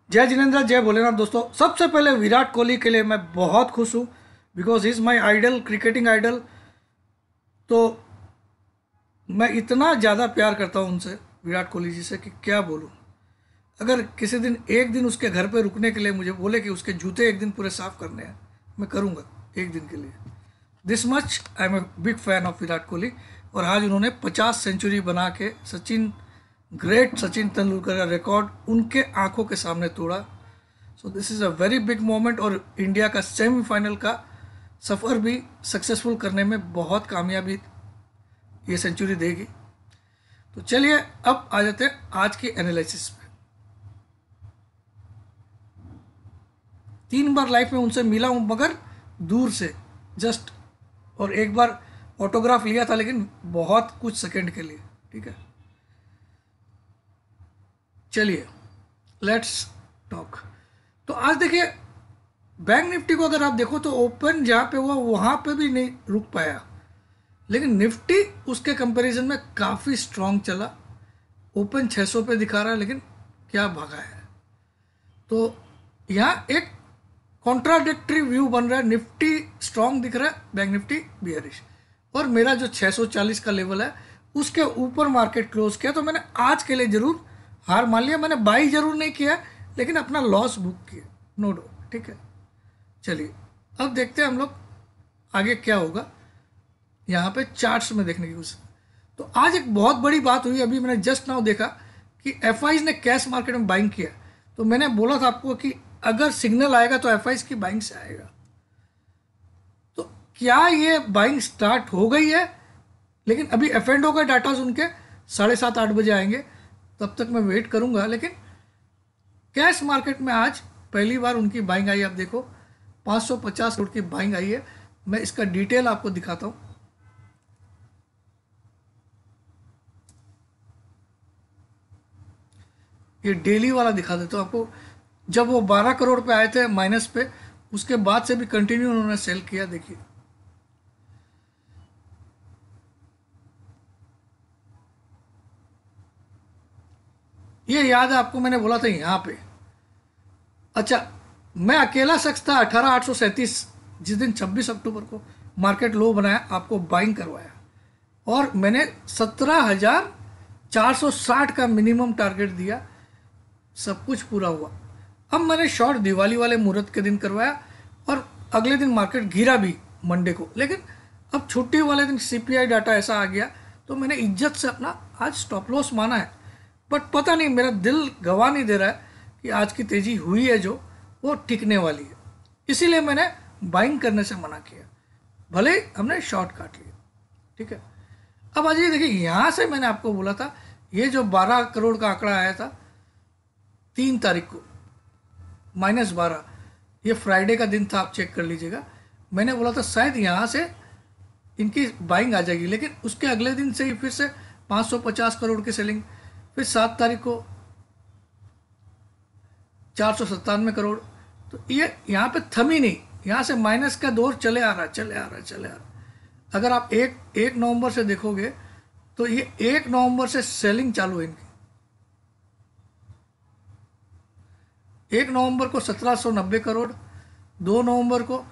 जय जिनेंद्र, जय भोलेनाथ। दोस्तों, सबसे पहले विराट कोहली के लिए मैं बहुत खुश हूँ because he is my idol, cricketing idol. तो मैं इतना ज़्यादा प्यार करता हूँ उनसे, विराट कोहली जी से, कि क्या बोलूँ। अगर किसी दिन एक दिन उसके घर पे रुकने के लिए मुझे बोले कि उसके जूते एक दिन पूरे साफ करने हैं, मैं करूँगा एक दिन के लिए। This much I am a big fan of Virat Kohli. और आज उन्होंने 50 सेंचुरी बना के ग्रेट सचिन तेंदुलकर का रिकॉर्ड उनके आंखों के सामने तोड़ा। So this is a very big moment. और इंडिया का सेमीफाइनल का सफ़र भी सक्सेसफुल करने में बहुत कामयाबी ये सेंचुरी देगी। तो चलिए अब आ जाते हैं आज की एनालिसिस पे। 3 बार लाइफ में उनसे मिला हूँ, मगर दूर से जस्ट, और एक बार ऑटोग्राफ लिया था, लेकिन बहुत कुछ सेकंड के लिए। ठीक है, चलिए लेट्स टॉक। तो आज देखिए, बैंक निफ्टी को अगर आप देखो तो ओपन जहाँ पे हुआ वहाँ पे भी नहीं रुक पाया, लेकिन निफ्टी उसके कंपैरिजन में काफ़ी स्ट्रांग चला। ओपन 600 पे दिखा रहा है, लेकिन क्या भागा है। तो यहाँ एक कॉन्ट्राडिक्टरी व्यू बन रहा है। निफ्टी स्ट्रांग दिख रहा है, बैंक निफ्टी बियरिश। और मेरा जो 640 का लेवल है उसके ऊपर मार्केट क्लोज किया, तो मैंने आज के लिए ज़रूर हार मान लिया। मैंने बाई जरूर नहीं किया, लेकिन अपना लॉस बुक किया, नो डाउट। ठीक है, चलिए अब देखते हैं हम लोग आगे क्या होगा यहाँ पे चार्ट्स में देखने की कोशिश। तो आज एक बहुत बड़ी बात हुई, अभी मैंने जस्ट नाउ देखा कि एफआईज ने कैश मार्केट में बाइंग किया। तो मैंने बोला था आपको कि अगर सिग्नल आएगा तो एफआईज की बाइंग से आएगा। तो क्या ये बाइंग स्टार्ट हो गई है? लेकिन अभी एफ एंड ओ का डाटा उनके 7:30-8 बजे आएंगे, तब तक मैं वेट करूंगा। लेकिन कैश मार्केट में आज पहली बार उनकी बाइंग आई। आप देखो 550 करोड़ की बाइंग आई है। मैं इसका डिटेल आपको दिखाता हूं। ये डेली वाला दिखा देता हूं आपको। जब वो 12 करोड़ पे आए थे माइनस पे, उसके बाद से भी कंटिन्यू उन्होंने सेल किया। देखिए ये याद है आपको, मैंने बोला था यहाँ पे। अच्छा, मैं अकेला शख्स था 18,837 जिस दिन 26 अक्टूबर को मार्केट लो बनाया, आपको बाइंग करवाया, और मैंने 17,460 का मिनिमम टारगेट दिया। सब कुछ पूरा हुआ। अब मैंने शॉर्ट दिवाली वाले मुहूर्त के दिन करवाया, और अगले दिन मार्केट गिरा भी मंडे को। लेकिन अब छुट्टी वाले दिन सीपीआई डाटा ऐसा आ गया, तो मैंने इज्जत से अपना आज स्टॉप लॉस माना है। बट पता नहीं, मेरा दिल गवाह नहीं दे रहा है कि आज की तेजी हुई है जो वो टिकने वाली है। इसीलिए मैंने बाइंग करने से मना किया, भले ही हमने शॉर्ट काट लिया। ठीक है, अब आज ये देखिए, यहाँ से मैंने आपको बोला था ये जो 12 करोड़ का आंकड़ा आया था 3 तारीख को, -12, ये फ्राइडे का दिन था, आप चेक कर लीजिएगा। मैंने बोला था शायद यहाँ से इनकी बाइंग आ जाएगी, लेकिन उसके अगले दिन से ही फिर से 550 करोड़ की सेलिंग। फिर 7 तारीख को 497 करोड़। तो ये यहाँ पे थमी नहीं, यहाँ से माइनस का दौर चले आ रहा। अगर आप एक नवंबर से देखोगे तो ये 1 नवंबर से सेलिंग चालू है इनकी। 1 नवंबर को 1790 करोड़, 2 नवंबर को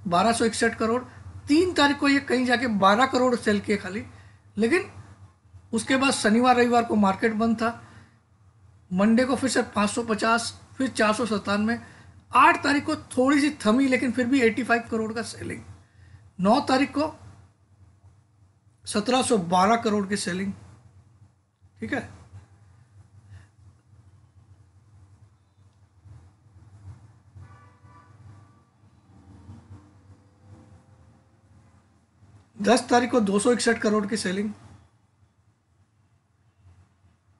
1261 करोड़, 3 तारीख को ये कहीं जाके 12 करोड़ सेल किए खाली। लेकिन उसके बाद शनिवार रविवार को मार्केट बंद था, मंडे को फिर से 550, फिर 497, 8 तारीख को थोड़ी सी थमी, लेकिन फिर भी 85 करोड़ का सेलिंग। 9 तारीख को 1712 करोड़ की सेलिंग। ठीक है, 10 तारीख को 261 करोड़ की सेलिंग।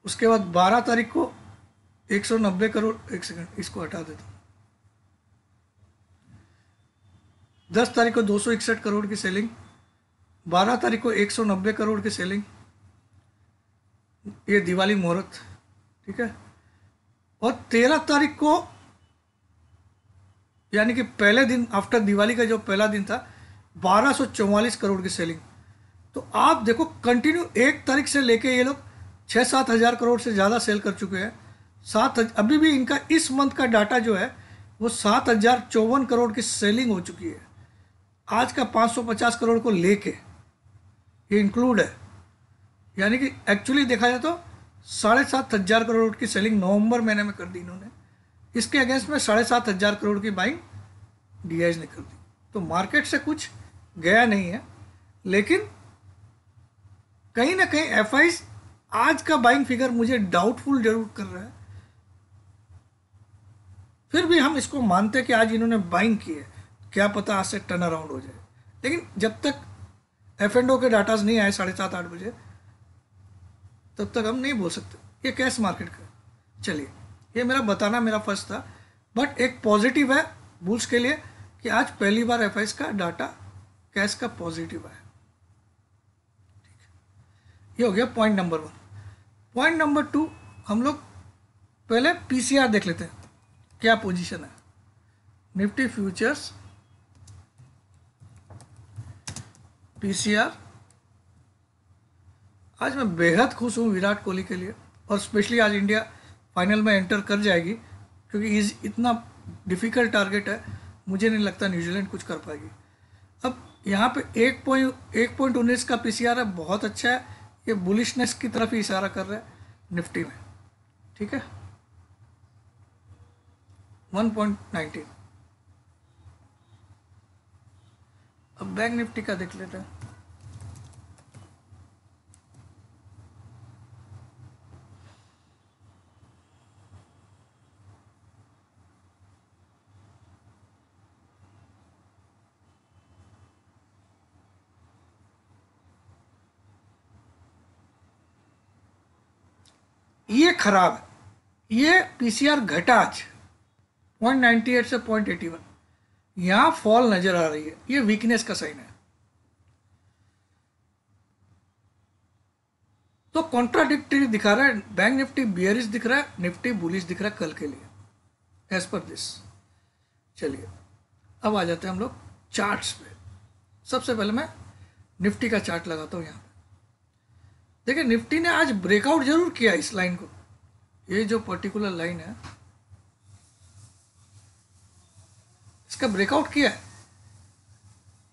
उसके बाद 12 तारीख को 190 करोड़। एक सेकंड, इसको हटा देता हूँ। 10 तारीख को 261 करोड़ की सेलिंग, 12 तारीख को 190 करोड़ की सेलिंग। ये दिवाली मुहूर्त। ठीक है, और 13 तारीख को, यानी कि पहले दिन आफ्टर दिवाली का जो पहला दिन था, 1244 करोड़ की सेलिंग। तो आप देखो कंटिन्यू 1 तारीख से लेके ये लोग 6-7 हज़ार करोड़ से ज़्यादा सेल कर चुके हैं। अभी भी इनका इस मंथ का डाटा जो है वो 7,054 करोड़ की सेलिंग हो चुकी है। आज का 550 करोड़ को लेके ये इंक्लूड है, यानी कि एक्चुअली देखा जाए तो 7,500 करोड़ की सेलिंग नवंबर महीने में कर दी इन्होंने। इसके अगेंस्ट में 7,500 करोड़ की बाइंग डीआईज ने कर दी। तो मार्केट से कुछ गया नहीं है, लेकिन कहीं ना कहीं एफआईज आज का बाइंग फिगर मुझे डाउटफुल जरूर कर रहा है। फिर भी हम इसको मानते कि आज इन्होंने बाइंग की है, क्या पता आज से टर्न अराउंड हो जाए। लेकिन जब तक F&O के डाटाज नहीं आए 7:30-8 बजे, तब तक हम नहीं बोल सकते ये कैश मार्केट का। चलिए, ये मेरा बताना मेरा फर्ज था, बट एक पॉजिटिव है बुल्स के लिए कि आज पहली बार एफआईज का डाटा कैश का पॉजिटिव आया। ये हो गया पॉइंट नंबर 1। पॉइंट नंबर 2, हम लोग पहले पीसीआर देख लेते हैं, क्या पोजीशन है निफ्टी फ्यूचर्स पीसीआर। आज मैं बेहद खुश हूँ विराट कोहली के लिए, और स्पेशली आज इंडिया फाइनल में एंटर कर जाएगी, क्योंकि इतना डिफ़िकल्ट टारगेट है, मुझे नहीं लगता न्यूजीलैंड कुछ कर पाएगी। अब यहाँ पे 1.19 का पीसीआर है, बहुत अच्छा है। ये बुलिशनेस की तरफ ही इशारा कर रहा है निफ्टी में, ठीक है। 1.19। अब बैंक निफ्टी का देख लेते हैं। ये खराब है, ये पीसीआर घटा आज 0.98 से 0.81, यहां फॉल नजर आ रही है, ये वीकनेस का साइन है। तो कॉन्ट्राडिक्टरी दिखा रहा है, बैंक निफ्टी बियरिश दिख रहा है, निफ्टी बुलिश दिख रहा है कल के लिए एज पर दिस। चलिए अब आ जाते हैं हम लोग चार्ट्स पे। सबसे पहले मैं निफ्टी का चार्ट लगाता हूं यहां पे। देखिए निफ्टी ने आज ब्रेकआउट जरूर किया इस लाइन को, ये जो पर्टिकुलर लाइन है इसका ब्रेकआउट किया है,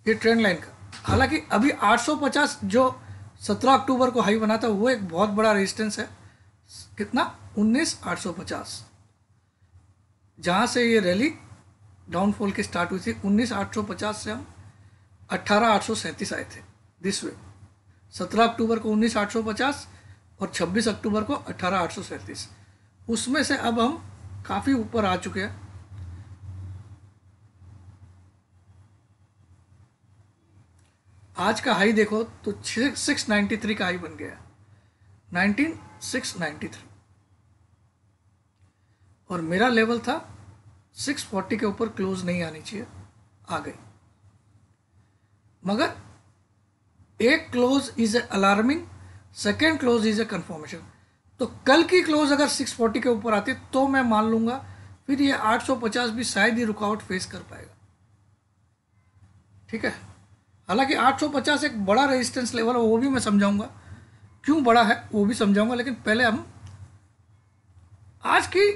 ये ट्रेंड लाइन का। हालांकि अभी 850 जो 17 अक्टूबर को हाई बना था वो एक बहुत बड़ा रेजिस्टेंस है, कितना 19,850, जहां से ये रैली डाउनफॉल की स्टार्ट हुई थी। 19,850 से हम 18,837 आए थे दिस वे। 17 अक्टूबर को 19,850 और 26 अक्टूबर को 18,837, उसमें से अब हम काफ़ी ऊपर आ चुके हैं। आज का हाई देखो तो 693 का हाई बन गया, 19,693, और मेरा लेवल था 640 के ऊपर क्लोज नहीं आनी चाहिए, आ गई। मगर एक close is a alarming, second close is a confirmation. तो कल की क्लोज अगर 640 के ऊपर आती तो मैं मान लूंगा, फिर ये 850 भी शायद ही रुकावट फेस कर पाएगा, ठीक है। हालांकि 850 एक बड़ा रेजिस्टेंस लेवल है, वो भी मैं समझाऊंगा क्यों बड़ा है, वो भी समझाऊंगा। लेकिन पहले हम आज की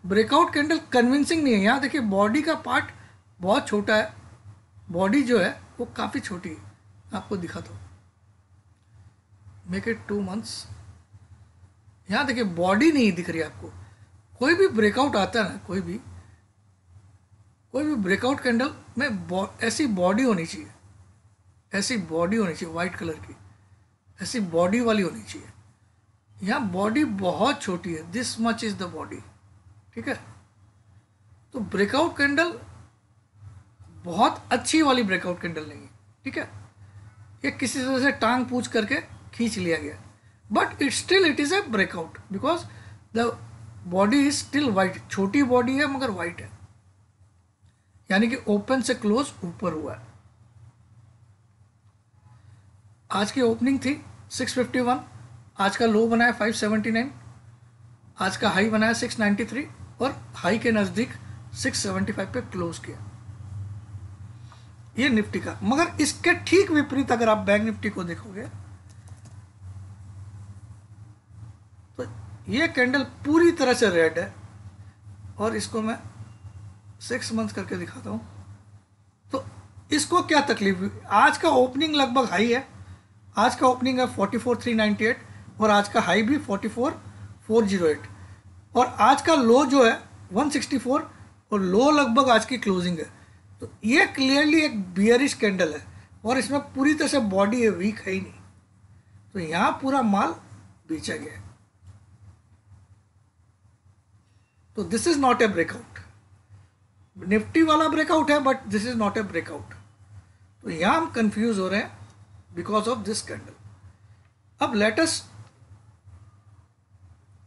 ब्रेकआउट कैंडल कन्विंसिंग नहीं है। यहाँ देखिए बॉडी का पार्ट बहुत छोटा है, बॉडी जो है वो काफ़ी छोटी है, आपको दिखा दो, मेक इट 2 मंथ्स। यहाँ देखिए बॉडी नहीं दिख रही आपको। कोई भी ब्रेकआउट आता है ना, कोई भी ब्रेकआउट कैंडल में ऐसी बॉडी होनी चाहिए, ऐसी बॉडी होनी चाहिए वाइट कलर की, ऐसी बॉडी वाली होनी चाहिए। यहाँ बॉडी बहुत छोटी है, this much is the body, ठीक है। तो ब्रेकआउट कैंडल बहुत अच्छी वाली ब्रेकआउट कैंडल नहीं है, ठीक है। ये किसी तरह से टांग पूछ करके खींच लिया गया, but it is a breakout because the body is still white. छोटी बॉडी है मगर वाइट है, यानी कि ओपन से क्लोज ऊपर हुआ है। आज की ओपनिंग थी 651, आज का लो बना है 579, आज का हाई बना है 693 और हाई के नज़दीक 675 पे क्लोज किया, ये निफ्टी का। मगर इसके ठीक विपरीत अगर आप बैंक निफ्टी को देखोगे तो ये कैंडल पूरी तरह से रेड है, और इसको मैं 6 मंथ करके दिखाता हूँ। तो इसको क्या तकलीफ हुई? आज का ओपनिंग लगभग हाई है, आज का ओपनिंग है 44,398 और आज का हाई भी 44,408 और आज का लो जो है 164 और लो लगभग आज की क्लोजिंग है। तो ये क्लियरली एक बियरिश कैंडल है और इसमें पूरी तरह से बॉडी है, वीक है ही नहीं। तो यहाँ पूरा माल बेचा गया है। तो this is not a breakout. Nifty वाला ब्रेकआउट है but this is not a breakout. तो यहाँ हम कंफ्यूज हो रहे हैं बिकॉज ऑफ दिस कैंडल। अब let us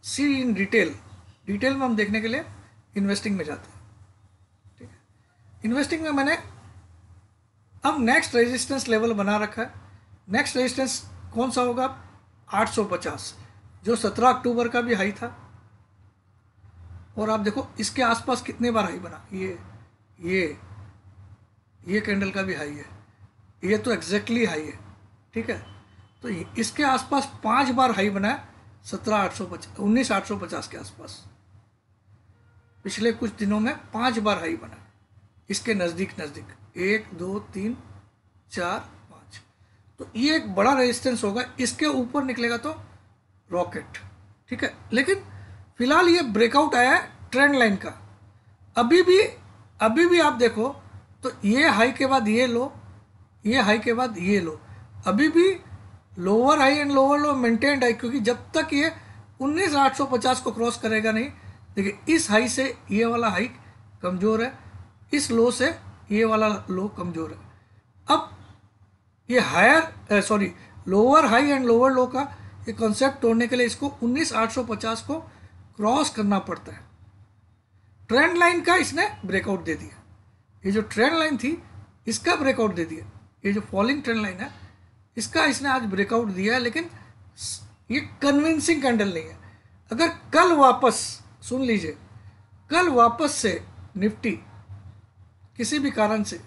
see in detail में हम देखने के लिए इन्वेस्टिंग में जाते हैं। ठीक है, इन्वेस्टिंग में मैंने अब नेक्स्ट रेजिस्टेंस लेवल बना रखा है। नेक्स्ट रेजिस्टेंस कौन सा होगा? 850, जो 17 अक्टूबर का भी हाई था। और आप देखो इसके आसपास कितने बार हाई बना, ये कैंडल का भी हाई है, ये तो एग्जैक्टली हाई है। ठीक है, तो इसके आसपास 5 बार हाई बना है 19,850 के आसपास। पिछले कुछ दिनों में 5 बार हाई बना, इसके नज़दीक 1 2 3 4 5। तो ये एक बड़ा रेजिस्टेंस होगा, इसके ऊपर निकलेगा तो रॉकेट। ठीक है, लेकिन फिलहाल ये ब्रेकआउट आया है ट्रेंड लाइन का। अभी भी आप देखो तो ये हाई के बाद ये लो, ये हाई के बाद ये लो, अभी भी lower high and lower low maintained है, क्योंकि जब तक ये 19,850 को क्रॉस करेगा नहीं। देखिए इस हाई से ये वाला हाई कमज़ोर है, इस लो से ये वाला लो कमज़ोर है। अब ये लोअर हाई एंड लोअर लो का ये कॉन्सेप्ट तोड़ने के लिए इसको 19,850 को क्रॉस करना पड़ता है। ट्रेंड लाइन का इसने ब्रेकआउट दे दिया, ये जो ट्रेंड लाइन थी इसका ब्रेकआउट दे दिया, ये जो फॉलिंग ट्रेंड लाइन है इसका इसने आज ब्रेकआउट दिया है, लेकिन ये कन्विंसिंग कैंडल नहीं है। अगर कल वापस, सुन लीजिए, कल वापस से निफ्टी किसी भी कारण से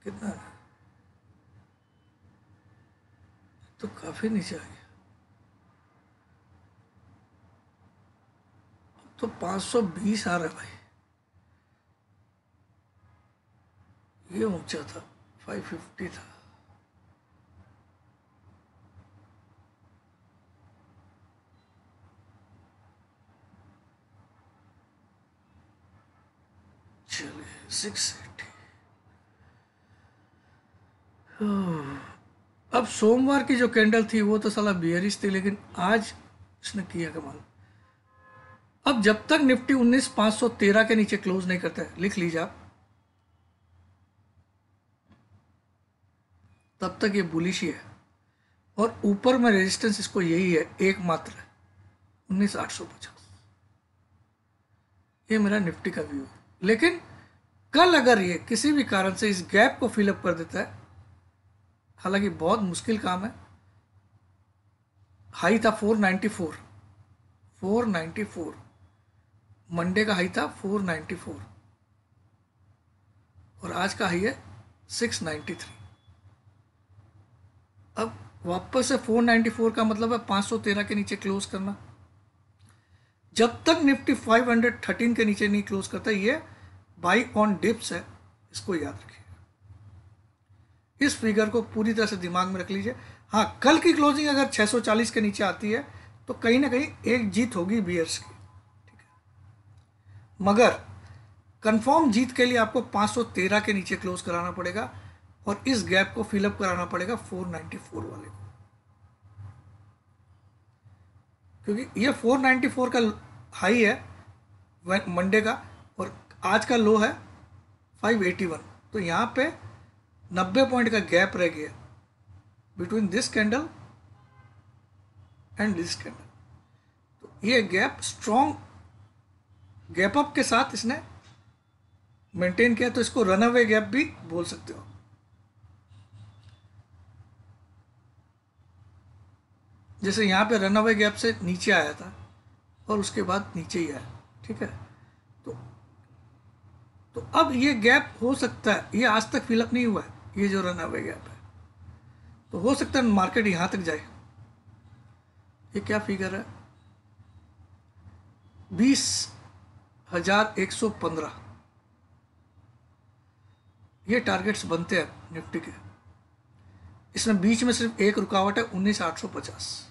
कितना है? तो काफी नीचे आ गया, तो 520 आ रहा है भाई, ये ऊंचा था 550 था। चलिए 680। अब सोमवार की जो कैंडल थी वो तो साला बियरिश थी, लेकिन आज इसने किया कमाल। अब जब तक निफ्टी 19,513 के नीचे क्लोज नहीं करता है, लिख लीजिए आप, तब तक ये बुलिश ही है। और ऊपर में रेजिस्टेंस इसको यही है, एकमात्र है 19,850। ये मेरा निफ्टी का व्यू है। लेकिन कल अगर ये किसी भी कारण से इस गैप को फिलअप कर देता है, हालांकि बहुत मुश्किल काम है, हाई था 494, मंडे का हाई था 494 और आज का हाई है 693। अब वापस से 494 का मतलब है 513 के नीचे क्लोज करना। जब तक निफ्टी 513 के नीचे नहीं क्लोज करता, ये बाई ऑन डिप्स है, इसको याद रखिए। इस फिगर को पूरी तरह से दिमाग में रख लीजिए। हाँ, कल की क्लोजिंग अगर 640 के नीचे आती है तो कहीं ना कहीं एक जीत होगी बियर्स की, ठीक है, मगर कंफर्म जीत के लिए आपको 513 के नीचे क्लोज कराना पड़ेगा और इस गैप को फिलअप कराना पड़ेगा 494 वाले को, क्योंकि ये 494 का हाई है मंडे का और आज का लो है 581। तो यहाँ पे 90 पॉइंट का गैप रह गया between this candle and this candle. तो ये गैप स्ट्रॉन्ग गैप अप के साथ इसने मेंटेन किया, तो इसको रनअवे गैप भी बोल सकते हो। जैसे यहाँ पे रनअवे गैप से नीचे आया था और उसके बाद नीचे ही आया, ठीक है। तो तो अब ये गैप हो सकता है, ये आज तक फिलअप नहीं हुआ है, ये जो रन अवे गैप है, तो हो सकता है मार्केट यहाँ तक जाए। ये क्या फिगर है, 20,115, ये टारगेट्स बनते हैं निफ्टी के। इसमें बीच में सिर्फ एक रुकावट है 19,850।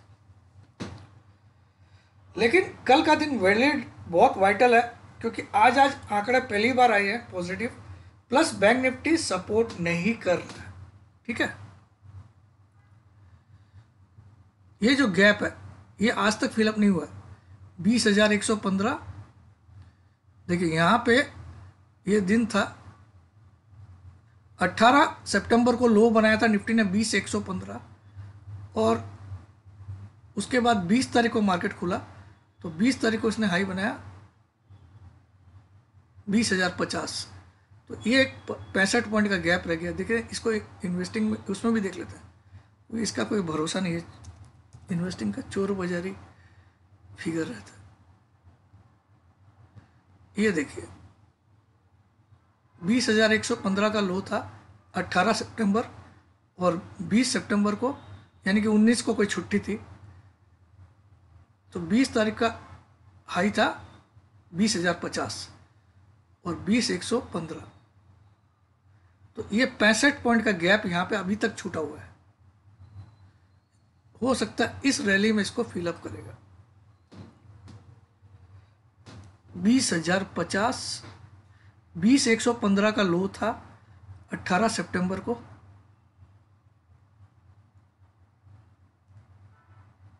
लेकिन कल का दिन वैलिड बहुत वाइटल है, क्योंकि आज आंकड़े पहली बार आए हैं positive, plus bank Nifty support नहीं कर रहा है। ठीक है, ये जो गैप है ये आज तक फिलअप नहीं हुआ है, 20,115। देखिए यहाँ पे ये दिन था 18 सितंबर को लो बनाया था निफ्टी ने 20,115, और उसके बाद 20 तारीख को मार्केट खुला तो 20 तारीख को इसने हाई बनाया 20,050। तो ये एक 65 पॉइंट का गैप रह गया। देखिए इसको इन्वेस्टिंग में उसमें भी देख लेते हैं, तो इसका कोई भरोसा नहीं है, इन्वेस्टिंग का चोर बाजारी फिगर रहता है। ये देखिए 20,115 का लो था 18 सितंबर, और 20 सितंबर को यानी कि 19 को कोई छुट्टी थी, तो 20 तारीख का हाई था 20,050 और 20,115। तो ये 65 पॉइंट का गैप यहाँ पे अभी तक छूटा हुआ है। हो सकता है इस रैली में इसको फिलअप करेगा। 20,050, 20,115 का लो था 18 सितंबर को,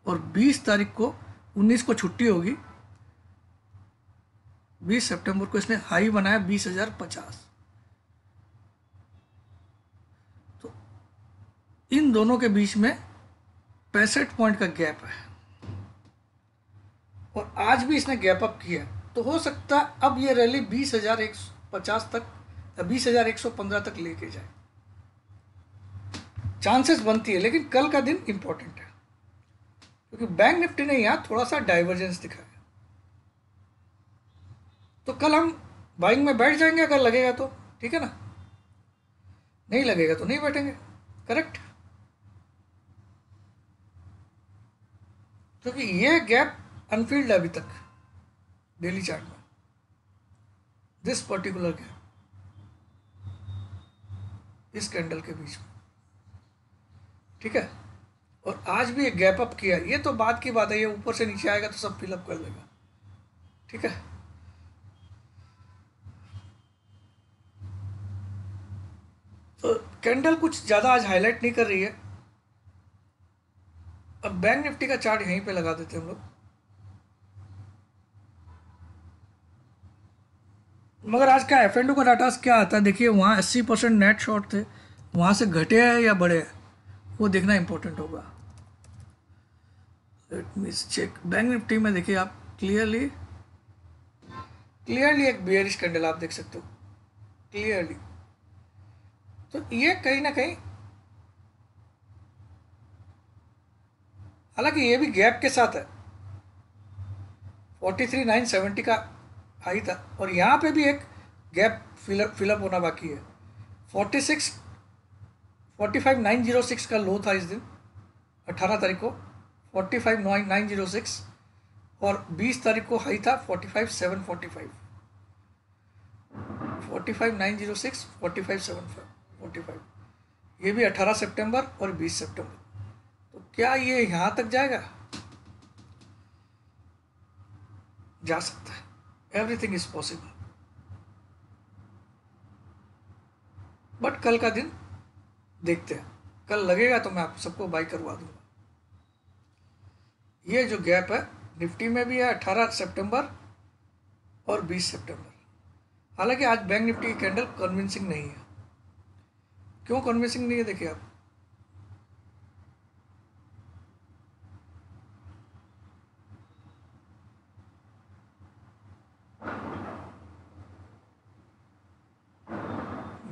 और 20 तारीख को 19 को छुट्टी होगी, 20 सितंबर को इसने हाई बनाया 20,050। तो इन दोनों के बीच में 65 पॉइंट का गैप है, और आज भी इसने गैप अप किया, तो हो सकता है अब ये रैली 20,150 तक, 20,115 तक लेके जाए, चांसेस बनती है। लेकिन कल का दिन इंपॉर्टेंट है, क्योंकि बैंक निफ्टी ने यहाँ थोड़ा सा डाइवर्जेंस दिखाया, तो कल हम बाइंग में बैठ जाएंगे अगर लगेगा तो, ठीक है ना, नहीं लगेगा तो नहीं बैठेंगे। करेक्ट, क्योंकि ये गैप अनफिल्ड है अभी तक डेली चार्ट में, दिस पर्टिकुलर गैप इस कैंडल के बीच में, ठीक है। और आज भी एक गैप अप किया, ये तो बात की बात है, ये ऊपर से नीचे आएगा तो सब फिलअप कर लेगा, ठीक है। तो कैंडल कुछ ज़्यादा आज हाईलाइट नहीं कर रही है। अब बैंक निफ्टी का चार्ट यहीं पे लगा देते हैं हम लोग, मगर आज का एफ एंड ओ का डाटा क्या आता है, देखिए वहाँ 80% नेट शॉर्ट थे, वहाँ से घटे हैं या बढ़े हैं, वो देखना इंपॉर्टेंट होगा। Let me cheque bank Nifty में, देखिए आप क्लियरली एक बेयरिश कैंडल आप देख सकते हो क्लियरली। तो ये कहीं ना कहीं, हालांकि ये भी गैप के साथ है, 43,970 का हाई था, और यहाँ पे भी एक गैप फिलअप होना बाकी है। 45,906 का लो था इस दिन 18 तारीख को, 45,906, और 20 तारीख को हाई था 45,745, 45,906, 45,745, ये भी 18 सितंबर और 20 सितंबर। तो क्या ये यहाँ तक जाएगा? जा सकता है, एवरीथिंग इज पॉसिबल, बट कल का दिन देखते हैं, कल लगेगा तो मैं आप सबको बाई करवा दूंगा। ये जो गैप है निफ्टी में भी है 18 सितंबर और 20 सितंबर। हालांकि आज बैंक निफ्टी की कैंडल कन्विंसिंग नहीं है। क्यों कन्विंसिंग नहीं है, देखिए आप,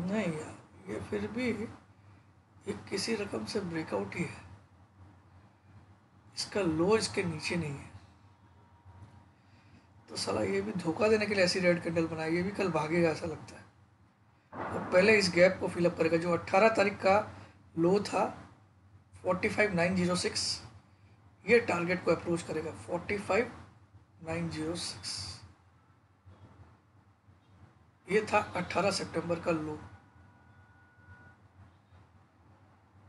नहीं यार, ये फिर भी ये किसी रकम से ब्रेकआउट ही है, इसका लो इसके नीचे नहीं है, तो साला ये भी धोखा देने के लिए ऐसी रेड कैंडल बनाई, ये भी कल भागेगा ऐसा लगता है। और पहले इस गैप को फिलअप करेगा जो 18 तारीख का लो था 45,906, ये टारगेट को अप्रोच करेगा 45,906। ये था 18 सितंबर का लो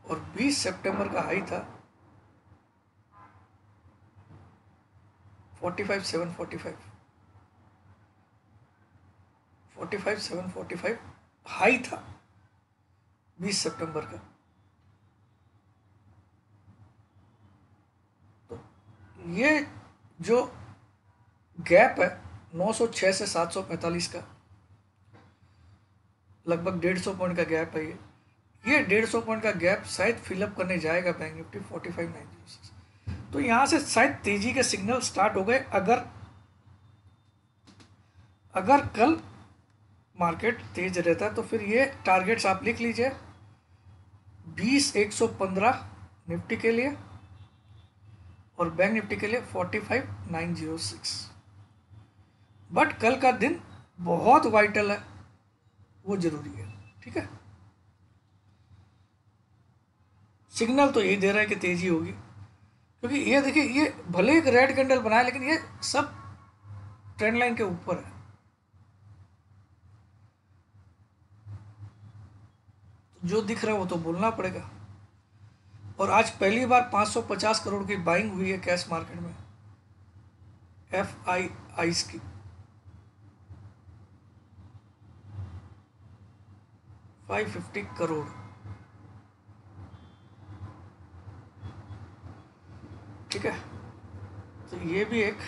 और 20 सितंबर का हाई था 45,745। 45,745 हाई था 20 सितंबर का। तो ये जो गैप है 906 से 745 का, लगभग 150 पॉइंट का गैप है। ये 150 पॉइंट का गैप शायद फिलअप करने जाएगा बैंक निफ्टी 45,906। तो यहाँ से शायद तेजी के सिग्नल स्टार्ट हो गए। अगर कल मार्केट तेज रहता है तो फिर ये टारगेट्स आप लिख लीजिए, 20,115 निफ्टी के लिए और बैंक निफ्टी के लिए 45,906। बट कल का दिन बहुत वाइटल है, वो जरूरी है। ठीक है, सिग्नल तो यही दे रहा है कि तेजी होगी, क्योंकि ये देखिए ये भले एक रेड कैंडल बनाया लेकिन ये सब ट्रेंड लाइन के ऊपर है। जो दिख रहा है वो तो बोलना पड़ेगा। और आज पहली बार 550 करोड़ की बाइंग हुई है कैश मार्केट में FIIs की। 550 करोड़। ठीक है, तो ये भी एक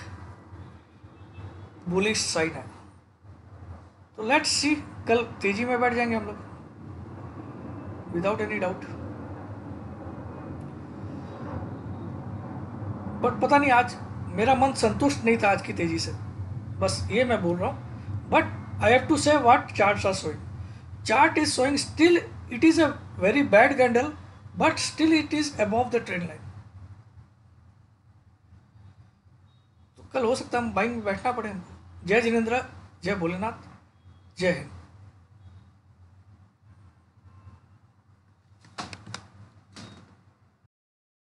बुलिश साइन है। तो लेट्स सी, कल तेजी में बैठ जाएंगे हम लोग विदाउट एनी डाउट। बट पता नहीं आज मेरा मन संतुष्ट नहीं था आज की तेजी से, बस ये मैं बोल रहा हूँ। But I have to say what charts are showing. Chart is showing still it is a very bad candle, but still it is above the trend line. तो कल हो सकता है हम बाइंग में बैठना पड़े हमको। जय जिनेंद्र, जय भोलेनाथ, जय हिंद।